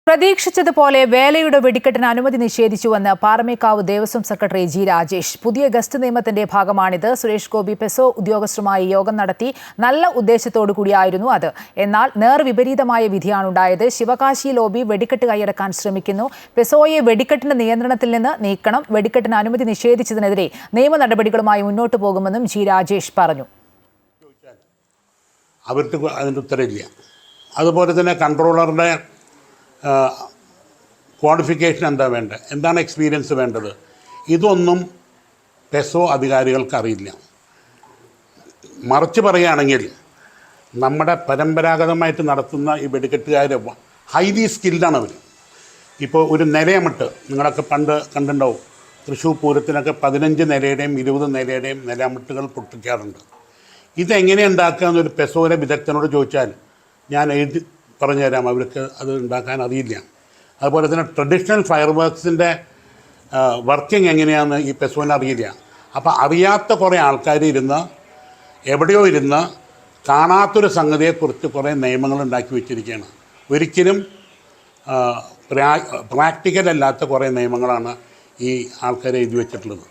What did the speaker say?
പ്രതീക്ഷിച്ചതുപോലെ വേലയുടെ വെടിക്കെട്ടിന് അനുമതി നിഷേധിച്ചുവെന്ന് Paramekkavu Devaswom secretary G Rajesh. പുതിയ ഗസ്റ്റ് നിയമത്തിന്റെ ഭാഗമാണിത്. സുരേഷ് ഗോപി പെസോ ഉദ്യോഗസ്ഥരുമായി യോഗം നടത്തി നല്ല ഉദ്ദേശത്തോടു കൂടിയായിരുന്നു അത്. എന്നാൽ നേർവിപരീതമായ വിധിയാണുണ്ടായത്. ശിവകാശി ലോബി വെടിക്കെട്ട് കൈയടക്കാൻ ശ്രമിക്കുന്നു. പെസോയെ വെടിക്കെട്ടിന്റെ നിയന്ത്രണത്തിൽ നിന്ന് നീക്കണം. വെടിക്കെട്ടിന് അനുമതി നിഷേധിച്ചതിനെതിരെ നിയമ നടപടികളുമായി മുന്നോട്ടു പോകുമെന്നും ജി രാജേഷ് പറഞ്ഞു. അവർക്ക് അതിൻ്റെ ഉത്തരവില്ല. അതുപോലെ തന്നെ കൺട്രോളറുടെ ക്വാളിഫിക്കേഷൻ എന്താ വേണ്ടത്, എന്താണ് എക്സ്പീരിയൻസ് വേണ്ടത്, ഇതൊന്നും പെസോ അധികാരികൾക്ക് അറിയില്ല. മറിച്ച് പറയുകയാണെങ്കിൽ നമ്മുടെ പരമ്പരാഗതമായിട്ട് നടത്തുന്ന ഈ വെടിക്കെട്ടുകാർ ഹൈലി സ്കിൽഡാണ് അവർ. ഇപ്പോൾ ഒരു നിലയമിട്ട് നിങ്ങളൊക്കെ പണ്ട് കണ്ടിട്ടുണ്ടാവും, തൃശ്ശൂർ പൂരത്തിനൊക്കെ 15 നിലയുടെയും 20 നിലയുടെയും നിലമിട്ടുകൾ പൊട്ടിക്കാറുണ്ട്. ഇതെങ്ങനെ ഉണ്ടാക്കുക എന്നൊരു പെസോയിലെ വിദഗ്ധനോട് ചോദിച്ചാൽ ഞാൻ എഴുതി പറഞ്ഞുതരാം, അവർക്ക് അത് ഉണ്ടാക്കാൻ അറിയില്ല. അതുപോലെ തന്നെ ട്രഡീഷണൽ ഫയർ വർക്ക്സിൻ്റെ വർക്കിംഗ് എങ്ങനെയാണെന്ന് ഈ പെസോന് അറിയില്ല. അപ്പോൾ അറിയാത്ത കുറേ ആൾക്കാർ എവിടെയോ ഇരുന്ന് കാണാത്തൊരു സംഗതിയെക്കുറിച്ച് കുറേ നിയമങ്ങൾ ഉണ്ടാക്കി വെച്ചിരിക്കുകയാണ്. ഒരിക്കലും പ്രാക്ടിക്കൽ അല്ലാത്ത കുറേ നിയമങ്ങളാണ് ഈ ആൾക്കാരെ എഴുതി വെച്ചിട്ടുള്ളത്.